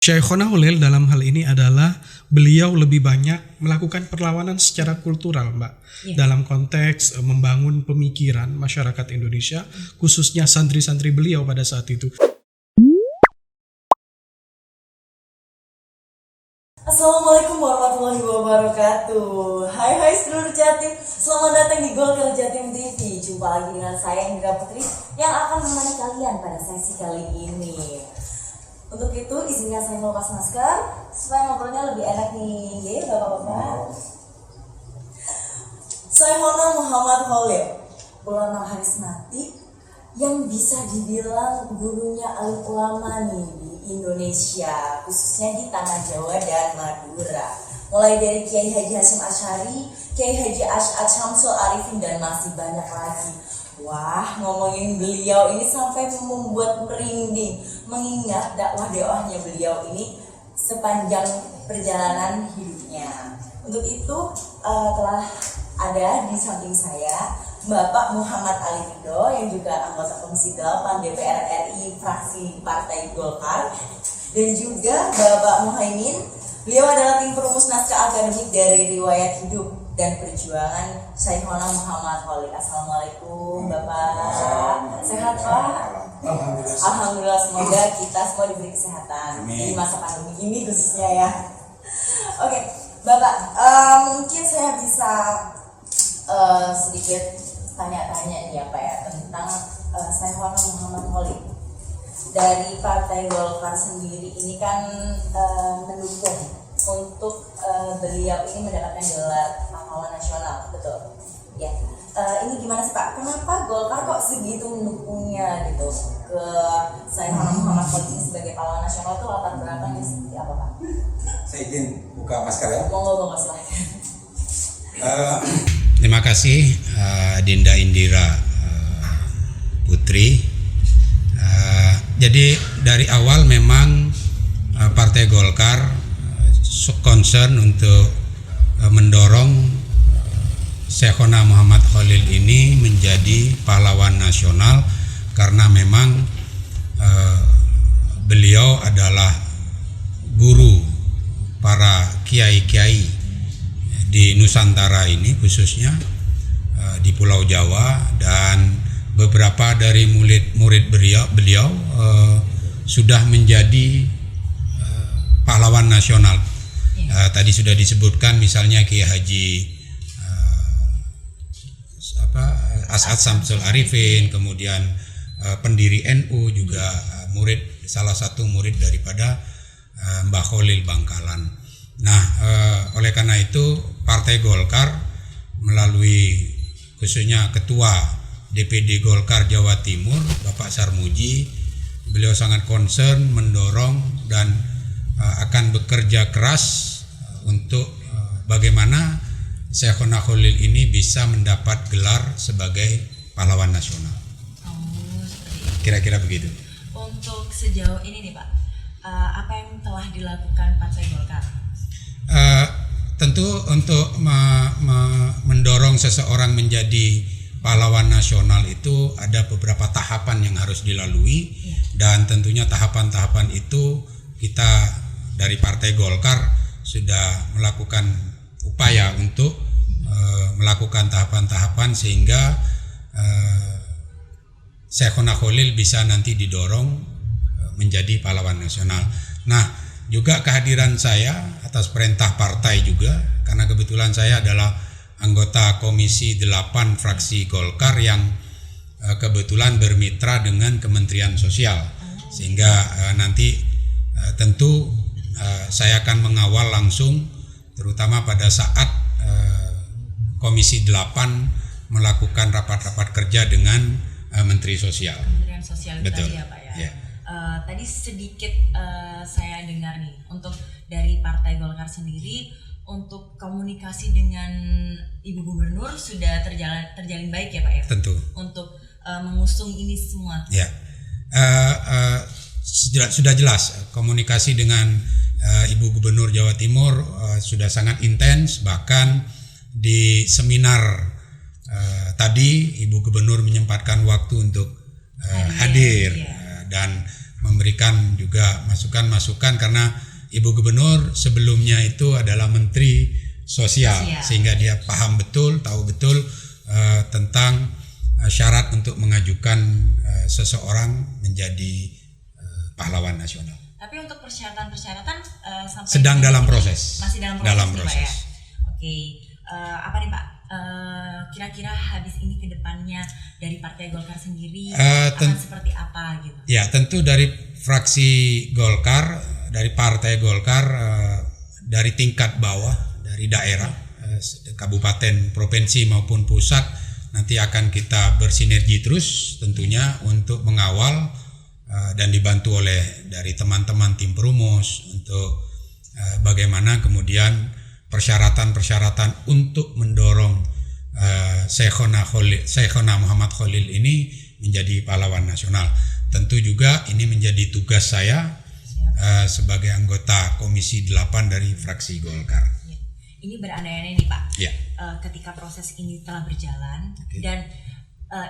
Syekhona Holil dalam hal ini adalah beliau lebih banyak melakukan perlawanan secara kultural, Mbak. Dalam konteks membangun pemikiran masyarakat Indonesia, khususnya santri-santri beliau pada saat itu. Assalamualaikum warahmatullahi wabarakatuh. Hai seluruh Jatim, selamat datang di Golkar Jatim TV. Jumpa lagi dengan saya Indra Putri yang akan menemani kalian pada sesi kali ini. Untuk itu izinkan saya melepas masker supaya ngobrolnya lebih enak nih, ya bapak-bapak. Syekhona Muhammad Holil, ulama karismatik yang bisa dibilang gurunya alim ulama nih di Indonesia, khususnya di tanah Jawa dan Madura. Mulai dari Kiai Haji Hasyim Asy'ari, Kiai Haji Asy'ad Syamsul Arifin, dan masih banyak lagi. Wah, ngomongin beliau ini sampai membuat merinding, mengingat dakwah-dakwahnya beliau ini sepanjang perjalanan hidupnya. Untuk itu telah ada di samping saya Bapak Muhammad Ali Ridho yang juga anggota Komisi 8 DPR RI fraksi Partai Golkar, dan juga Bapak Muhaimin. Beliau adalah tim perumus naskah akademik dari riwayat hidup dan perjuangan Syekhona Muhammad Holil. Assalamualaikum Bapak. Sehat Pak? Alhamdulillah, semoga kita semua diberi kesehatan di masa pandemi ini khususnya ya. Oke, Bapak, mungkin saya bisa sedikit tanya-tanya nih ya Pak ya, tentang Syekhona Muhammad Holil. Dari Partai Golkar sendiri ini kan mendukung untuk beliau ini mendapatkan gelar pahlawan nasional, betul? Ya. Ini gimana sih Pak? Kenapa Golkar kok segitu mendukungnya gitu ke Syekhona Muhammad Holil ini sebagai pahlawan nasional? Itu latar belakangnya seperti apa Pak? Saya izin buka masker ya. Monggo silahkan. Terima kasih Dinda Indira Putri. Jadi dari awal memang Partai Golkar concern untuk mendorong Syekhona Muhammad Holil ini menjadi pahlawan nasional, karena memang beliau adalah guru para kiai-kiai di Nusantara ini, khususnya di Pulau Jawa, dan beberapa dari murid beliau sudah menjadi pahlawan nasional. Tadi sudah disebutkan misalnya Kiai Haji Asy'ad Syamsul Arifin, kemudian pendiri NU, juga salah satu murid daripada Mbah Holil Bangkalan. Nah, oleh karena itu Partai Golkar melalui khususnya Ketua DPD Golkar Jawa Timur Bapak Sarmuji, beliau sangat concern, mendorong, dan akan bekerja keras untuk bagaimana Syekhona Holil ini bisa mendapat gelar sebagai pahlawan nasional. Kira-kira begitu. Untuk sejauh ini nih Pak, apa yang telah dilakukan Partai Golkar? Tentu untuk mendorong seseorang menjadi pahlawan nasional itu ada beberapa tahapan yang harus dilalui, dan tentunya tahapan-tahapan itu kita dari Partai Golkar sudah melakukan upaya untuk melakukan tahapan-tahapan sehingga Syekhona Holil bisa nanti didorong menjadi pahlawan nasional. Nah, juga kehadiran saya atas perintah partai juga, karena kebetulan saya adalah anggota Komisi 8 fraksi Golkar yang kebetulan bermitra dengan Kementerian Sosial, sehingga nanti tentu saya akan mengawal langsung, terutama pada saat Komisi 8 melakukan rapat-rapat kerja dengan Menteri Sosial. Kementerian Sosial. Betul. Tadi ya Pak ya. Yeah. Tadi sedikit saya dengar nih, untuk dari Partai Golkar sendiri untuk komunikasi dengan Ibu Gubernur sudah terjalin baik ya Pak ya? Tentu. Untuk mengusung ini semua. Ya, sudah jelas komunikasi dengan Ibu Gubernur Jawa Timur sudah sangat intens. Bahkan di seminar tadi Ibu Gubernur menyempatkan waktu untuk hadir, dan memberikan juga masukan-masukan karena Ibu Gubernur sebelumnya itu adalah Menteri Sosial, sehingga dia paham betul, tahu betul tentang syarat untuk mengajukan seseorang menjadi pahlawan nasional. Tapi untuk persyaratan sampai sedang dalam proses. Masih dalam proses. Pak, ya? Oke. Apa nih Pak? Kira-kira habis ini ke depannya dari Partai Golkar sendiri akan seperti apa gitu? Ya, tentu dari fraksi Golkar, dari Partai Golkar, dari tingkat bawah, dari daerah, kabupaten, provinsi maupun pusat, nanti akan kita bersinergi terus tentunya untuk mengawal dan dibantu oleh dari teman-teman tim perumus untuk bagaimana kemudian persyaratan-persyaratan untuk mendorong Syekhona Muhammad Khalil ini menjadi pahlawan nasional. Tentu juga ini menjadi tugas saya sebagai anggota Komisi 8 dari fraksi Golkar. Ini berandai-andai nih Pak, ketika proses ini telah berjalan dan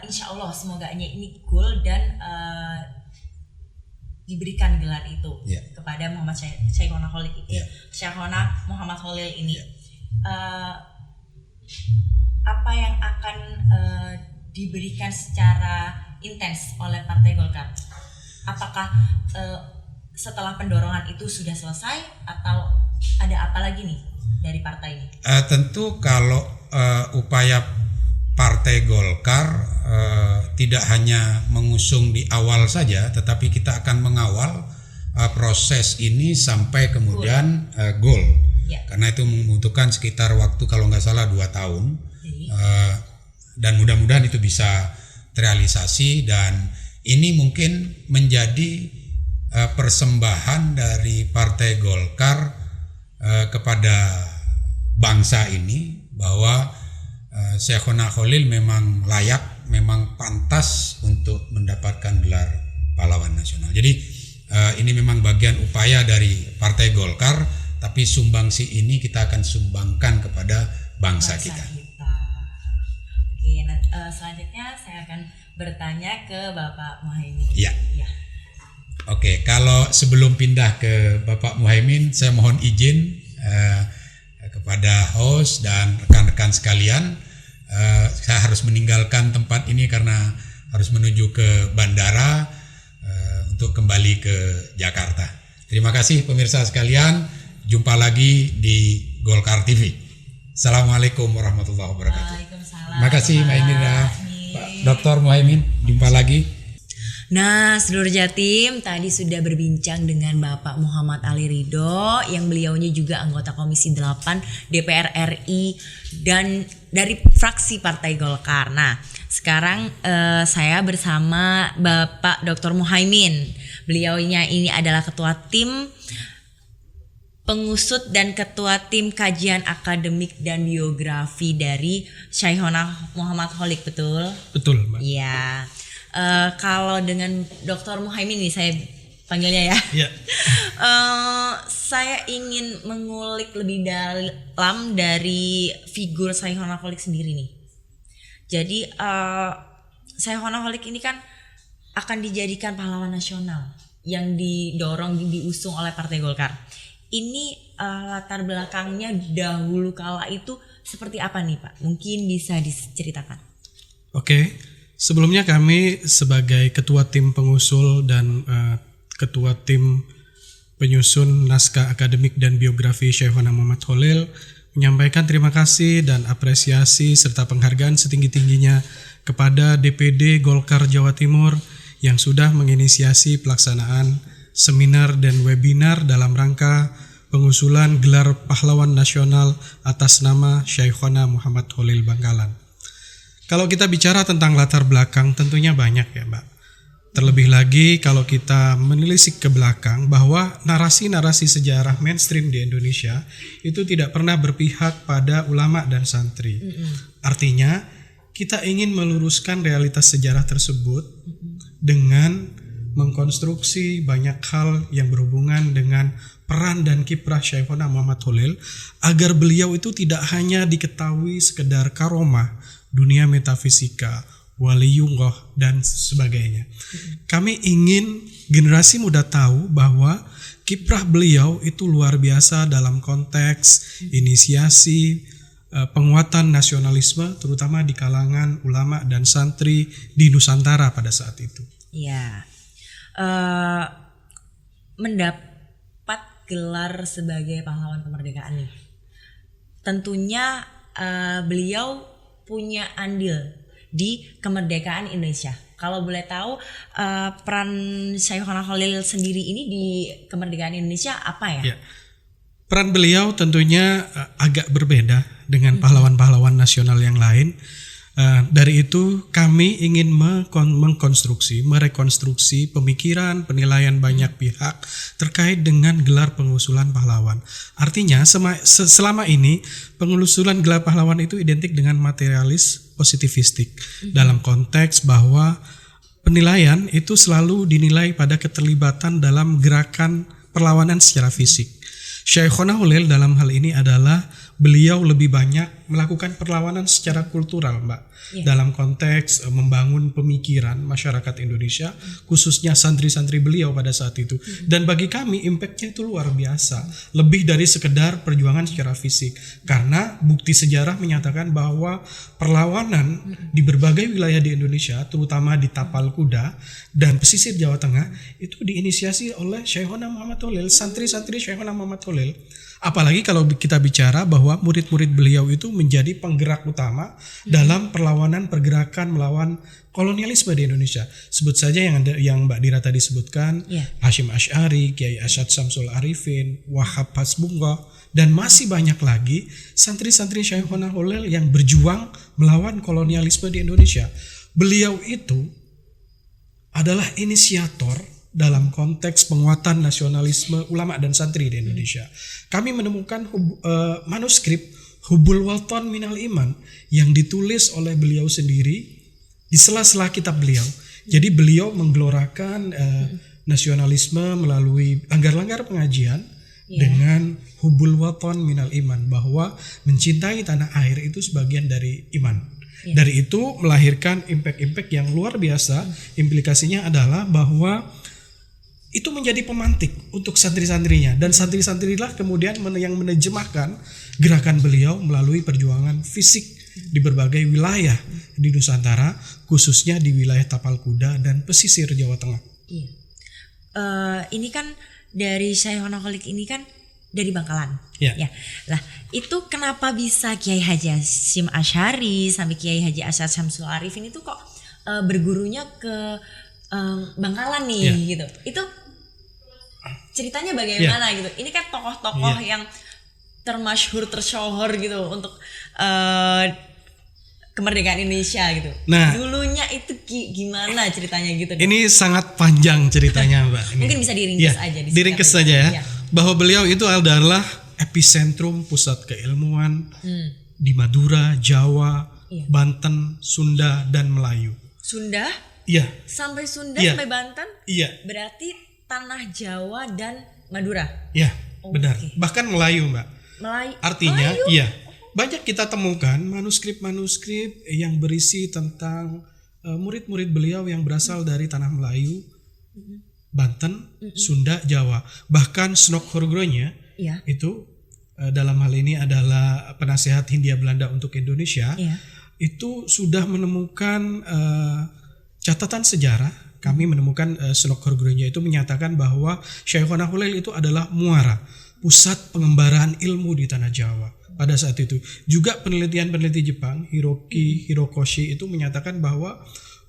insya Allah semoganya ini goal dan diberikan gelar itu kepada Muhammad Syekhona Khalil Syekhona Muhammad Khalil ini. Apa yang akan diberikan secara intens oleh Partai Golkar? Apakah setelah pendorongan itu sudah selesai atau ada apa lagi nih dari partai ini? Tentu kalau upaya Partai Golkar tidak hanya mengusung di awal saja, tetapi kita akan mengawal proses ini sampai kemudian goal. Karena itu membutuhkan sekitar waktu kalau nggak salah 2 tahun. Dan mudah-mudahan itu bisa terrealisasi, dan ini mungkin menjadi persembahan dari Partai Golkar kepada bangsa ini bahwa Syekhona Khalil memang layak, memang pantas untuk mendapatkan gelar pahlawan nasional. Jadi ini memang bagian upaya dari Partai Golkar, tapi sumbangsi ini kita akan sumbangkan kepada bangsa kita. Oke, selanjutnya saya akan bertanya ke Bapak Muhaimin. Ya. Oke, kalau sebelum pindah ke Bapak Muhaimin, saya mohon izin kepada host dan rekan-rekan sekalian, saya harus meninggalkan tempat ini karena harus menuju ke bandara untuk kembali ke Jakarta. Terima kasih pemirsa sekalian, jumpa lagi di Golkar TV. Assalamualaikum warahmatullahi wabarakatuh. Terima kasih Mbak Indira, Pak Dr. Muhaimin, jumpa lagi. Nah, seluruh Jatim tadi sudah berbincang dengan Bapak Muhammad Ali Ridho yang beliaunya juga anggota Komisi 8 DPR RI dan dari fraksi Partai Golkar. Nah, sekarang saya bersama Bapak Dr. Muhaimin. Beliaunya ini adalah ketua tim pengusut dan ketua tim kajian akademik dan biografi dari Syekhona Muhammad Khalil, betul? Betul, Mbak. Iya. Kalau dengan Dr. Muhaimin nih saya panggilnya ya. Yeah. Saya ingin mengulik lebih dalam dari figur Syekhona Khalil sendiri nih. Jadi Syekhona Khalil ini kan akan dijadikan pahlawan nasional yang didorong, diusung oleh Partai Golkar. Ini latar belakangnya dahulu kala itu seperti apa nih Pak? Mungkin bisa diceritakan. Oke. Sebelumnya kami sebagai ketua tim pengusul dan ketua tim penyusun naskah akademik dan biografi Syekhona Muhammad Khalil menyampaikan terima kasih dan apresiasi serta penghargaan setinggi-tingginya kepada DPD Golkar Jawa Timur yang sudah menginisiasi pelaksanaan seminar dan webinar dalam rangka pengusulan gelar pahlawan nasional atas nama Syekhona Muhammad Khalil Bangkalan. Kalau kita bicara tentang latar belakang tentunya banyak ya Mbak. Terlebih lagi kalau kita menelisik ke belakang bahwa narasi-narasi sejarah mainstream di Indonesia itu tidak pernah berpihak pada ulama dan santri. Artinya kita ingin meluruskan realitas sejarah tersebut dengan mengkonstruksi banyak hal yang berhubungan dengan peran dan kiprah Syekhona Muhammad Khalil agar beliau itu tidak hanya diketahui sekedar karomah dunia metafisika, Waliyullah, dan sebagainya. Kami ingin generasi muda tahu bahwa kiprah beliau itu luar biasa dalam konteks inisiasi penguatan nasionalisme, terutama di kalangan ulama dan santri di Nusantara pada saat itu. Ya, mendapat gelar sebagai pahlawan kemerdekaan nih, tentunya beliau punya andil di kemerdekaan Indonesia. Kalau boleh tahu peran Syekhona Khalil sendiri ini di kemerdekaan Indonesia apa ya? Peran beliau tentunya agak berbeda dengan pahlawan-pahlawan nasional yang lain. Dari itu kami ingin merekonstruksi pemikiran, penilaian banyak pihak terkait dengan gelar pengusulan pahlawan. Artinya selama ini pengusulan gelar pahlawan itu identik dengan materialis positivistik dalam konteks bahwa penilaian itu selalu dinilai pada keterlibatan dalam gerakan perlawanan secara fisik. Syekhona Khalil dalam hal ini adalah beliau lebih banyak melakukan perlawanan secara kultural, Mbak. Dalam konteks membangun pemikiran masyarakat Indonesia, khususnya santri-santri beliau pada saat itu. Dan bagi kami impactnya itu luar biasa, lebih dari sekedar perjuangan secara fisik. Karena bukti sejarah menyatakan bahwa perlawanan di berbagai wilayah di Indonesia, terutama di Tapal Kuda dan pesisir Jawa Tengah, itu diinisiasi oleh Syekhona Muhammad Khalil, santri-santri Syekhona Muhammad Khalil. Apalagi kalau kita bicara bahwa murid-murid beliau itu menjadi penggerak utama dalam perlawanan pergerakan melawan kolonialisme di Indonesia. Sebut saja yang Mbak Dira tadi sebutkan, Hasyim Asy'ari, Kiai Asyad Syamsul Arifin, Wahab Hasbullah, dan masih banyak lagi santri-santri Syekhona Khalil yang berjuang melawan kolonialisme di Indonesia. Beliau itu adalah inisiator dalam konteks penguatan nasionalisme ulama dan santri di Indonesia. Kami menemukan manuskrip Hubul Waton Minal Iman yang ditulis oleh beliau sendiri di sela-sela kitab beliau. Jadi beliau menggelorakan nasionalisme melalui langgar-langgar pengajian dengan Hubul Waton Minal Iman, bahwa mencintai tanah air itu sebagian dari iman. Dari itu melahirkan impact-impact yang luar biasa. Implikasinya adalah bahwa itu menjadi pemantik untuk santri-santrinya, dan santri-santrilah kemudian yang menerjemahkan gerakan beliau melalui perjuangan fisik di berbagai wilayah di Nusantara, khususnya di wilayah Tapal Kuda dan pesisir Jawa Tengah. Ini kan dari Syekhona Khalil ini kan dari Bangkalan. Lah, itu kenapa bisa Kiai Haji Hasyim Asy'ari sampai Kiai Haji Asyad Syamsul Arifin itu kok bergurunya ke Bangkalan nih gitu? Itu ceritanya bagaimana gitu? Ini kan tokoh-tokoh yang termasyhur, tersohor gitu untuk kemerdekaan Indonesia gitu. Nah, dulunya itu gimana ceritanya gitu? Ini sangat panjang ceritanya, Mbak. Mungkin bisa diringkes aja. Diringkes saja ya. Bahwa beliau itu adalah epicentrum pusat keilmuan di Madura, Jawa, Banten, Sunda, dan Melayu. Sunda? Iya. Sampai Sunda sampai Banten? Iya. Berarti tanah Jawa dan Madura? Iya, benar. Bahkan Melayu, Mbak. Artinya, Melayu? Banyak kita temukan manuskrip-manuskrip yang berisi tentang murid-murid beliau yang berasal dari tanah Melayu, Banten, Sunda, Jawa. Bahkan Snok Horgronya itu dalam hal ini adalah penasihat Hindia Belanda untuk Indonesia, itu sudah menemukan catatan sejarah. Kami menemukan Snok Horgronya itu menyatakan bahwa Syekhona Khalil itu adalah muara, pusat pengembaraan ilmu di tanah Jawa pada saat itu. Juga peneliti Jepang, Hirokoshi itu menyatakan bahwa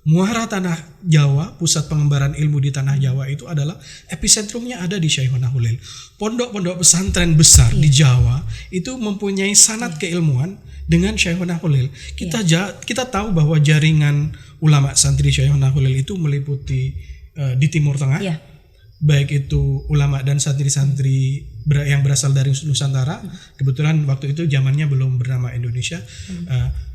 muara tanah Jawa, pusat pengembaraan ilmu di tanah Jawa itu adalah epicentrumnya ada di Syekhona Khalil. Pondok-pondok pesantren besar di Jawa itu mempunyai sanad keilmuan dengan Syekhona Khalil. Kita tahu bahwa jaringan ulama santri Syekhona Khalil itu meliputi di Timur Tengah. Baik itu ulama dan santri-santri yang berasal dari Nusantara. Kebetulan waktu itu zamannya belum bernama Indonesia.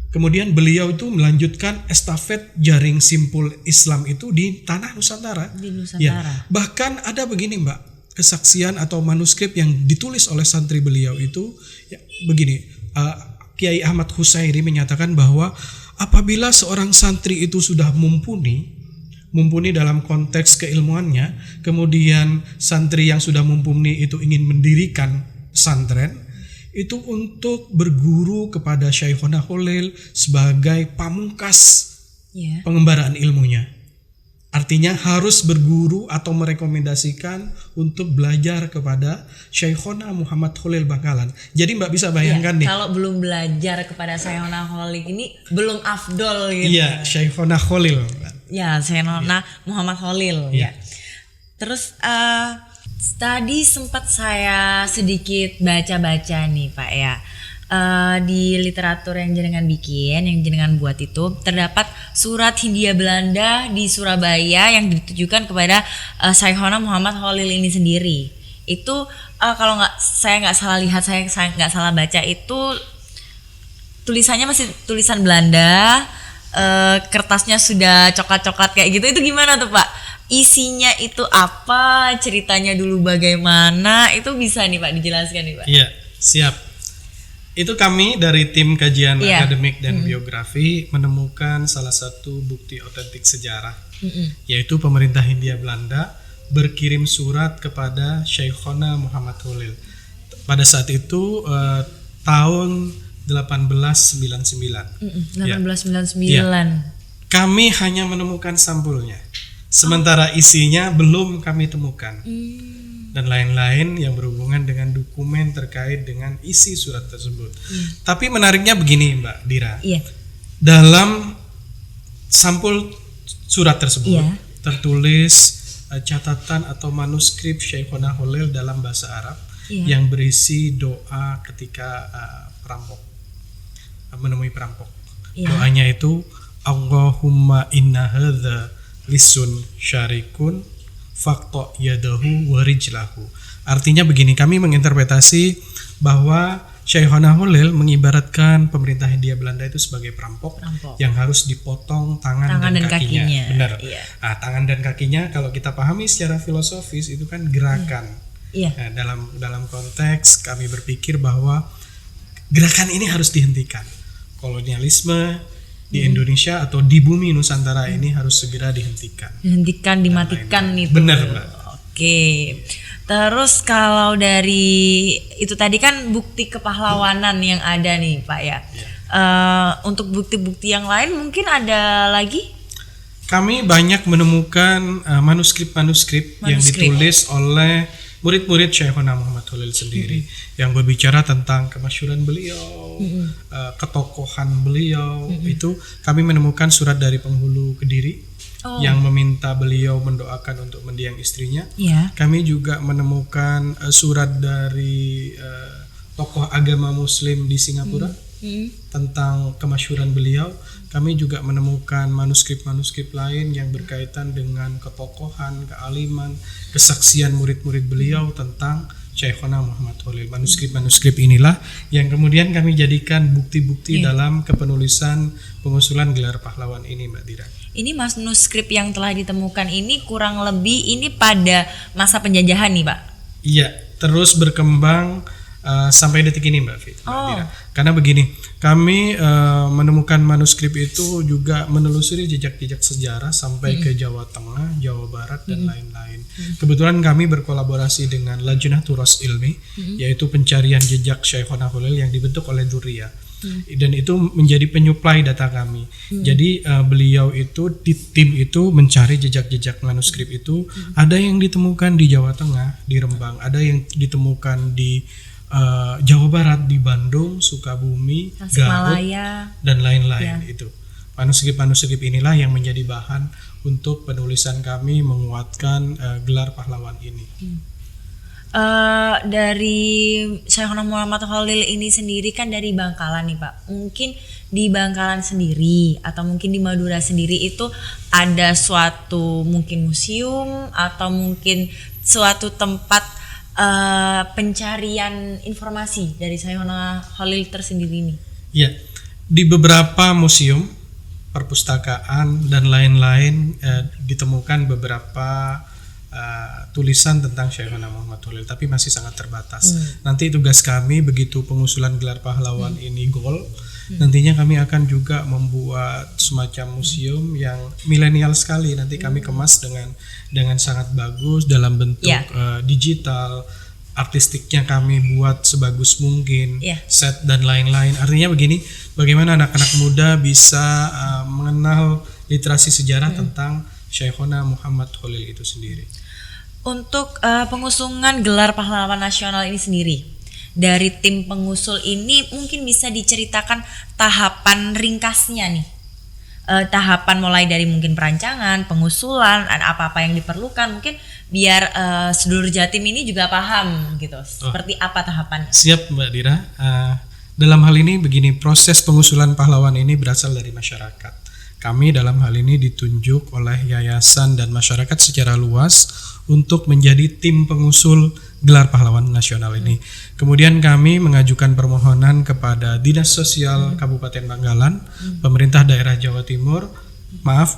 Kemudian beliau itu melanjutkan estafet jaring simpul Islam itu di tanah Nusantara. Bahkan ada begini, Mbak, kesaksian atau manuskrip yang ditulis oleh santri beliau itu begini. Kiai Ahmad Husairi menyatakan bahwa apabila seorang santri itu sudah mumpuni dalam konteks keilmuannya, kemudian santri yang sudah mumpuni itu ingin mendirikan pesantren, itu untuk berguru kepada Syekhona Khalil sebagai pamungkas pengembaraan ilmunya. Artinya harus berguru atau merekomendasikan untuk belajar kepada Syekhona Muhammad Khalil Bangkalan. Jadi Mbak bisa bayangkan nih. Kalau belum belajar kepada Syekhona Khalil ini belum afdol gitu. Iya, Syekhona Khalil. Ya, Syekhona Muhammad Khalil ya. Terus tadi sempat saya sedikit baca-baca nih Pak ya. Di literatur yang jenengan bikin, yang jenengan buat itu terdapat surat Hindia Belanda di Surabaya yang ditujukan kepada Syekhona Muhammad Khalil ini sendiri. Itu kalau saya nggak salah lihat, saya nggak salah baca itu tulisannya masih tulisan Belanda, kertasnya sudah coklat-coklat kayak gitu. Itu gimana tuh Pak? Isinya itu apa? Ceritanya dulu bagaimana? Itu bisa nih Pak dijelaskan nih Pak? Iya, siap. Itu kami dari tim kajian akademik dan biografi menemukan salah satu bukti otentik sejarah, yaitu pemerintah Hindia Belanda berkirim surat kepada Syekhona Muhammad Khalil. Pada saat itu tahun 1899. 1899. Kami hanya menemukan sampulnya, sementara isinya belum kami temukan. Dan lain-lain yang berhubungan dengan dokumen terkait dengan isi surat tersebut. Tapi menariknya begini Mbak Dira, dalam sampul surat tersebut tertulis catatan atau manuskrip Syekhona Khalil dalam bahasa Arab yang berisi doa ketika menemui perampok. Doanya itu Allahumma inna hadza lisun syarikun fakto yadahu warijlahu. Artinya begini, kami menginterpretasi bahwa Syekhona Khalil mengibaratkan pemerintah Hindia Belanda itu sebagai perampok yang harus dipotong tangan dan kakinya. Benar. Nah, tangan dan kakinya kalau kita pahami secara filosofis itu kan gerakan. Nah, dalam konteks kami berpikir bahwa gerakan ini harus dihentikan. Kolonialisme di Indonesia atau di bumi Nusantara ini harus segera dihentikan. Dimatikan itu. Benar, Mbak. Oke. Terus kalau dari itu tadi kan bukti kepahlawanan yang ada nih, Pak ya. Untuk bukti-bukti yang lain mungkin ada lagi? Kami banyak menemukan manuskrip yang ditulis oleh murid-murid Syekhona Muhammad Khalil sendiri yang berbicara tentang kemasyhuran beliau, ketokohan beliau. Itu kami menemukan surat dari penghulu Kediri yang meminta beliau mendoakan untuk mendiang istrinya. Kami juga menemukan surat dari tokoh agama Muslim di Singapura tentang kemasyhuran beliau. Kami juga menemukan manuskrip-manuskrip lain yang berkaitan dengan ketokohan, kealiman, kesaksian murid-murid beliau tentang Syekhona Muhammad Khalil. Manuskrip-manuskrip inilah yang kemudian kami jadikan bukti-bukti dalam kepenulisan pengusulan gelar pahlawan ini, Mbak Dira. Ini manuskrip yang telah ditemukan ini kurang lebih ini pada masa penjajahan nih, Pak? Iya, terus berkembang sampai detik ini, Mbak Dira. Karena begini, kami menemukan manuskrip itu juga menelusuri jejak-jejak sejarah sampai ke Jawa Tengah, Jawa Barat dan lain-lain. Kebetulan kami berkolaborasi dengan Lajnah Turas Ilmi, yaitu pencarian jejak Syekhona Khalil yang dibentuk oleh Duria. Dan itu menjadi penyuplai data kami. Jadi beliau itu di tim itu mencari jejak-jejak manuskrip itu. Ada yang ditemukan di Jawa Tengah, di Rembang, ada yang ditemukan di Jawa Barat, di Bandung, Sukabumi, Garut dan lain-lain. Itu manuskrip-manuskrip inilah yang menjadi bahan untuk penulisan kami menguatkan gelar pahlawan ini. Dari Syekhona Muhammad Khalil ini sendiri kan dari Bangkalan nih Pak. Mungkin di Bangkalan sendiri atau mungkin di Madura sendiri itu ada suatu mungkin museum atau mungkin suatu tempat pencarian informasi dari Syekhona Khalil tersendiri ini. Ya, di beberapa museum, perpustakaan dan lain-lain ditemukan beberapa tulisan tentang Syekhona Muhammad Khalil, tapi masih sangat terbatas. Nanti tugas kami begitu pengusulan gelar pahlawan ini goal, Nantinya kami akan juga membuat semacam museum yang milenial sekali. Nanti kami kemas dengan sangat bagus dalam bentuk digital. Artistiknya kami buat sebagus mungkin, set dan lain-lain. Artinya begini, bagaimana anak-anak muda bisa mengenal literasi sejarah tentang Syekhona Muhammad Khalil itu sendiri. Untuk pengusungan gelar pahlawan nasional ini sendiri, dari tim pengusul ini mungkin bisa diceritakan tahapan ringkasnya nih. Tahapan mulai dari mungkin perancangan, pengusulan, apa-apa yang diperlukan, mungkin biar sedulur Jatim ini juga paham gitu. Seperti apa tahapannya? Siap Mbak Dira. Dalam hal ini begini, proses pengusulan pahlawan ini berasal dari masyarakat. Kami dalam hal ini ditunjuk oleh yayasan dan masyarakat secara luas untuk menjadi tim pengusul gelar pahlawan nasional ini. Kemudian kami mengajukan permohonan kepada Dinas Sosial Kabupaten Bangkalan, pemerintah daerah Jawa Timur,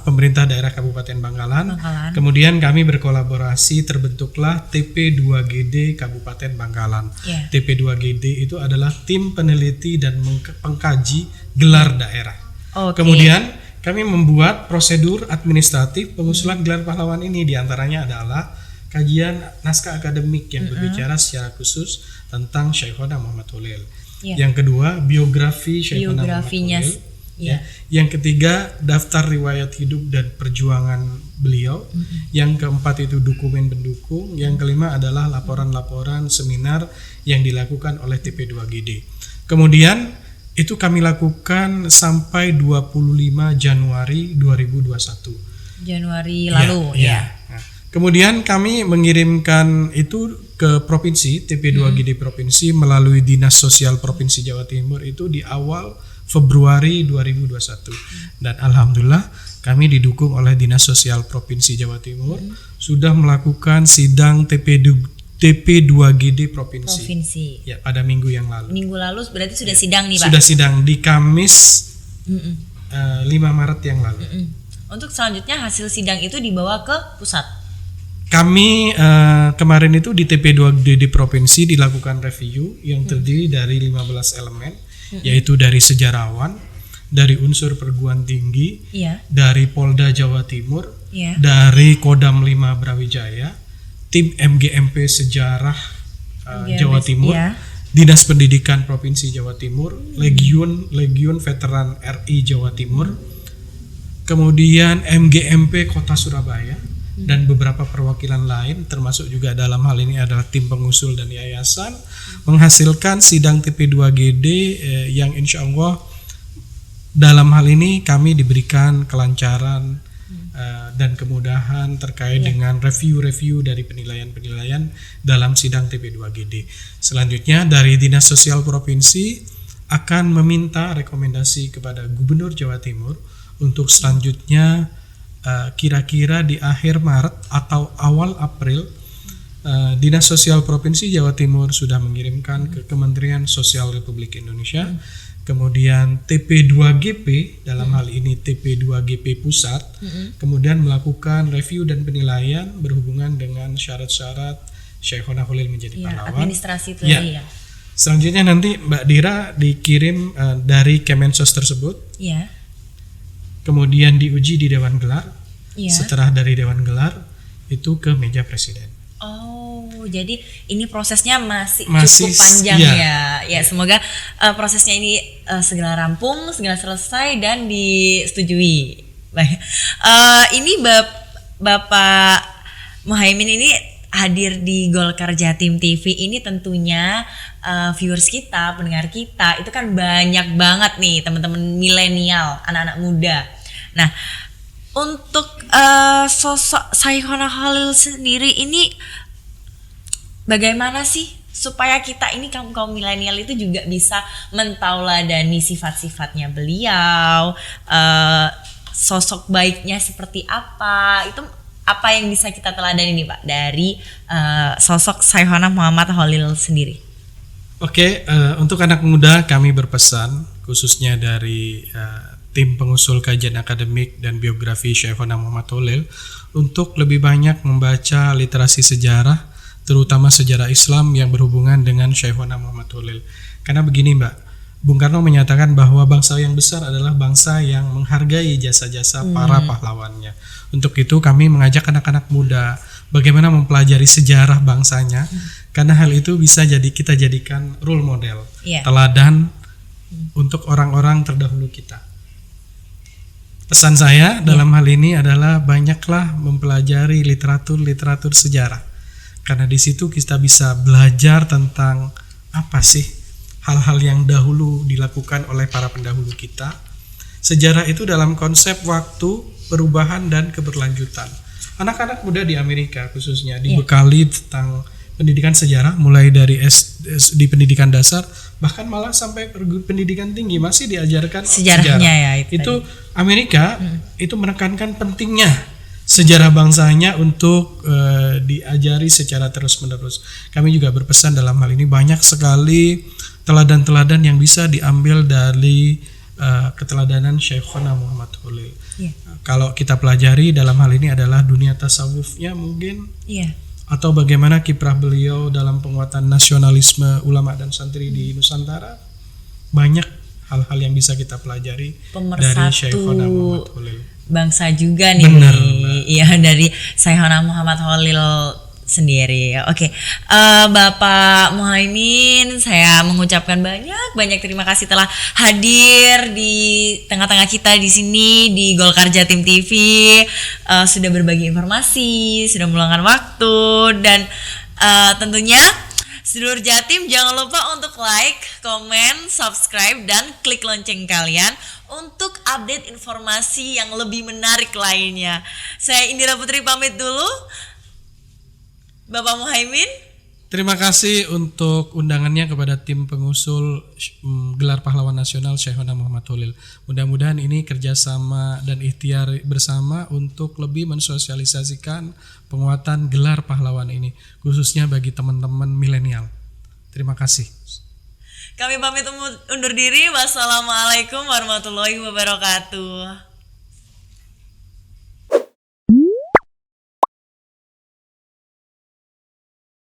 pemerintah daerah Kabupaten Bangkalan. Kemudian kami berkolaborasi, terbentuklah TP2GD Kabupaten Bangkalan. TP2GD itu adalah tim peneliti dan pengkaji gelar daerah. Kemudian kami membuat prosedur administratif pengusulan gelar pahlawan ini, diantaranya adalah kajian naskah akademik yang berbicara secara khusus tentang Syekhona Muhammad Khalil. Yang kedua, biografi Syekhona Muhammad Khalil. Yang ketiga, daftar riwayat hidup dan perjuangan beliau. Yang keempat itu dokumen pendukung. Yang kelima adalah laporan-laporan seminar yang dilakukan oleh TP2GD. Kemudian itu kami lakukan sampai 25 Januari 2021. Januari lalu Nah, kemudian kami mengirimkan itu ke provinsi, TP2GD provinsi melalui Dinas Sosial Provinsi Jawa Timur itu di awal Februari 2021. Dan alhamdulillah kami didukung oleh Dinas Sosial Provinsi Jawa Timur sudah melakukan sidang TP2GD provinsi. Ya, pada minggu yang lalu. Minggu lalu berarti sudah sidang nih Pak? Sudah sidang di Kamis 5 Maret yang lalu. Untuk selanjutnya hasil sidang itu dibawa ke pusat? Kami kemarin itu di TP2GD provinsi dilakukan review yang terdiri dari 15 elemen, yaitu dari sejarawan, dari unsur perguruan tinggi, dari Polda Jawa Timur, dari Kodam 5 Brawijaya, tim MGMP Sejarah Jawa Timur, Dinas Pendidikan Provinsi Jawa Timur, Legiun Veteran RI Jawa Timur, kemudian MGMP Kota Surabaya, dan beberapa perwakilan lain, termasuk juga dalam hal ini adalah tim pengusul dan yayasan, menghasilkan sidang TP2GD yang insya Allah dalam hal ini kami diberikan kelancaran dan kemudahan terkait dengan review-review dari penilaian-penilaian dalam sidang TP2GD. Selanjutnya dari Dinas Sosial Provinsi akan meminta rekomendasi kepada Gubernur Jawa Timur untuk selanjutnya kira-kira di akhir Maret atau awal April Dinas Sosial Provinsi Jawa Timur sudah mengirimkan ke Kementerian Sosial Republik Indonesia. Kemudian TP2GP dalam hal ini TP2GP Pusat kemudian melakukan review dan penilaian berhubungan dengan syarat-syarat Syekhona Khalil menjadi pahlawan. Administrasi itu ya. Selanjutnya nanti Mbak Dira dikirim dari Kemensos tersebut. Kemudian diuji di Dewan Gelar. Setelah dari Dewan Gelar itu ke meja Presiden. Jadi ini prosesnya masih cukup panjang ya. Semoga prosesnya ini segera rampung, segera selesai dan disetujui. Baik. Ini Bapak Muhaimin ini hadir di Golkar Jatim TV ini tentunya viewers kita, pendengar kita itu kan banyak banget nih teman-teman milenial, anak-anak muda. Nah, untuk sosok Syekhona Khalil sendiri ini bagaimana sih supaya kita ini kaum milenial itu juga bisa mentauladani sifat-sifatnya beliau, sosok baiknya seperti apa, itu apa yang bisa kita teladani nih Pak dari sosok Syekhona Muhammad Khalil sendiri? Oke, untuk anak muda kami berpesan khususnya dari tim pengusul kajian akademik dan biografi Syekhona Muhammad Khalil untuk lebih banyak membaca literasi sejarah, terutama sejarah Islam yang berhubungan dengan Syekhona Muhammad Khalil. Karena begini Mbak, Bung Karno menyatakan bahwa bangsa yang besar adalah bangsa yang menghargai jasa-jasa para pahlawannya. Untuk itu kami mengajak anak-anak muda bagaimana mempelajari sejarah bangsanya, karena hal itu bisa kita jadikan role model, teladan untuk orang-orang terdahulu kita. Pesan saya dalam hal ini adalah banyaklah mempelajari literatur sejarah, karena di situ kita bisa belajar tentang apa sih hal-hal yang dahulu dilakukan oleh para pendahulu kita. Sejarah itu dalam konsep waktu, perubahan, dan keberlanjutan. Anak-anak muda di Amerika khususnya dibekali tentang pendidikan sejarah mulai dari di pendidikan dasar, bahkan malah sampai pendidikan tinggi masih diajarkan sejarahnya sejarah. Itu Amerika itu menekankan pentingnya sejarah bangsanya untuk diajari secara terus-menerus. Kami juga berpesan dalam hal ini banyak sekali teladan-teladan yang bisa diambil dari keteladanan Syekhona Muhammad Khalil. Kalau kita pelajari dalam hal ini adalah dunia tasawufnya mungkin, atau bagaimana kiprah beliau dalam penguatan nasionalisme ulama dan santri di Nusantara. Banyak hal-hal yang bisa kita pelajari dari Syekhona Muhammad Khalil. Bangsa juga nih. Benar, iya, dari Syekhona Muhammad Khalil sendiri. Oke. Bapak Muhaimin, saya mengucapkan banyak terima kasih telah hadir di tengah-tengah kita di sini di Golkar Jatim TV, sudah berbagi informasi, sudah meluangkan waktu, dan tentunya sedulur Jatim jangan lupa untuk like, komen, subscribe, dan klik lonceng kalian untuk update informasi yang lebih menarik lainnya. Saya Indira Putri pamit dulu. Bapak Muhaimin, terima kasih untuk undangannya kepada tim pengusul Gelar Pahlawan Nasional Syekhona Muhammad Khalil. Mudah-mudahan ini kerjasama dan ikhtiar bersama untuk lebih mensosialisasikan penguatan gelar pahlawan ini, khususnya bagi teman-teman milenial. Terima kasih. Kami pamit undur diri. Wassalamualaikum warahmatullahi wabarakatuh.